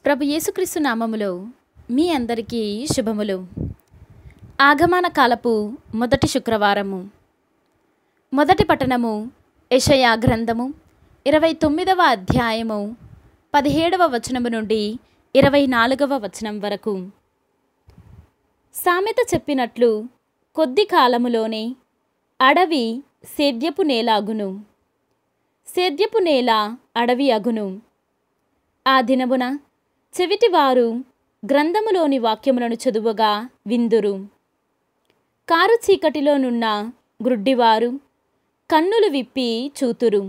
ప్రభు యేసుక్రీస్తు నామములో మీ అందరికీ శుభములు. ఆగమన కాలపు మొదటి శుక్రవారము. మొదటి పట్టణము యెషయా గ్రంథము 29వ అధ్యాయము 17వ వచనము నుండి 24వ వచనం వరకు. సామెత చెప్పినట్లు కొద్ది కాలములోనే అడవి సేద్యపు నేలాగును, సేద్యపు నేల అడవి అగును. ఆ దినమున చెవిటివారు గ్రంథములోని వాక్యములను చదువుగా విందురు. కారు చీకటిలోనున్న గ్రుడ్డివారు కన్నులు విప్పి చూతురు.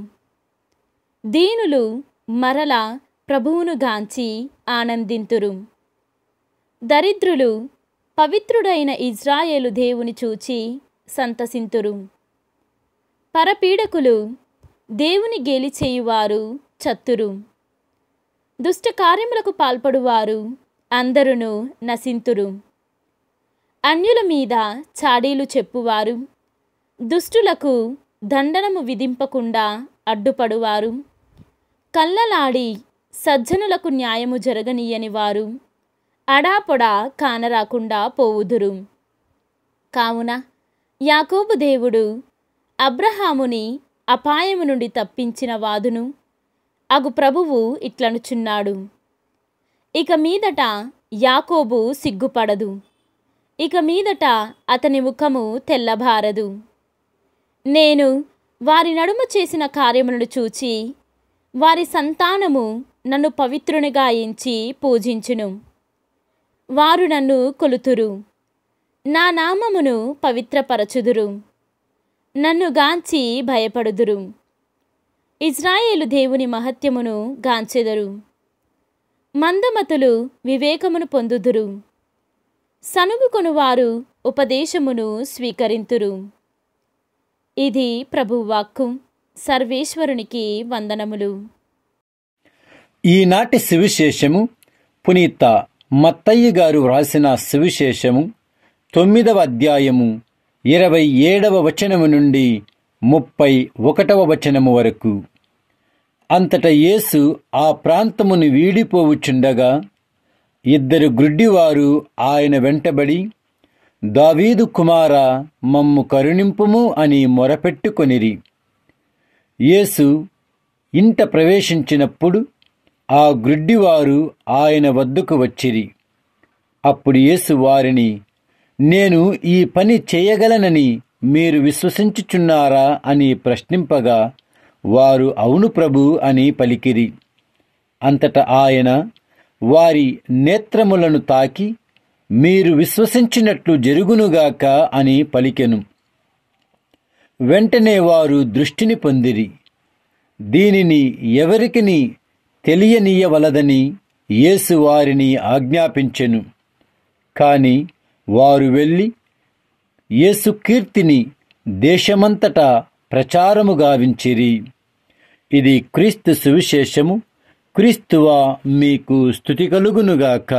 దీనులు మరల ప్రభువును గాంచి ఆనందింతురు. దరిద్రులు పవిత్రుడైన ఇజ్రాయేలు దేవుని చూచి సంతసింతురు. పరపీడకులు దేవుని గేలి చేయువారు చత్తురు. దుష్ట కార్యములకు పాల్పడువారు అందరును నశింతురు. అన్యుల మీద చాడీలు చెప్పువారు, దుష్టులకు దండనము విధింపకుండా అడ్డుపడువారు, కళ్ళలాడి సజ్జనులకు న్యాయము జరగనీయని వారు అడాపొడా కానరాకుండా పోవుదురు. కావున యాకోబు దేవుడు అబ్రహాముని అపాయము నుండి తప్పించిన వాదును అగు ప్రభువు ఇట్లనుచున్నాడు: ఇక మీదట యాకోబు సిగ్గుపడదు, ఇక మీదట అతని ముఖము తెల్లబారదు. నేను వారి నడుమ చేసిన కార్యములను చూచి వారి సంతానము నన్ను పవిత్రునిగా ఎంచి పూజించును. వారు నన్ను కొలుతురు, నా నామమును పవిత్రపరచుదురు, నన్ను గాంచి భయపడుదురు. ఇజ్రాయేలు దేవుని మహత్యమును గాంచెదరు. మందమతులు వివేకమును పొందుదురు, సనుగుకొనువారు ఉపదేశమును స్వీకరింతురు. ఇది ప్రభువాక్కు. సర్వేశ్వరునికి వందనములు. ఈనాటి సువిశేషము పునీత మత్తయ్య గారు వ్రాసిన సువిశేషము 9వ అధ్యాయము 27వ వచనము నుండి 31వ వచనము వరకు. అంతట యేసు ఆ ప్రాంతమును వీడిపోవుచుండగా ఇద్దరు గ్రుడ్డివారు ఆయన వెంటబడి, దావీదు కుమారా, మమ్ము కరుణింపుము అని మొరపెట్టుకొనిరి. యేసు ఇంట ప్రవేశించినప్పుడు ఆ గ్రుడ్డివారు ఆయన వద్దకు వచ్చిరి. అప్పుడు యేసు వారిని, నేను ఈ పని చేయగలనని మీరు విశ్వసించుచున్నారా అని ప్రశ్నింపగా వారు అవును ప్రభు అని పలికిరి. అంతట ఆయన వారి నేత్రములను తాకి, మీరు విశ్వసించినట్లు జరుగునుగాక అని పలికెను. వెంటనే వారు దృష్టిని పొందిరి. దీనిని ఎవరికిని తెలియనీయవలదని యేసు వారిని ఆజ్ఞాపించెను. కాని వారు వెళ్ళి యేసు కీర్తిని దేశమంతటా ప్రచారము గావించిరి. ఇది క్రీస్తు సువిశేషము. క్రీస్తువా మీకు స్తుతి కలుగునుగాక.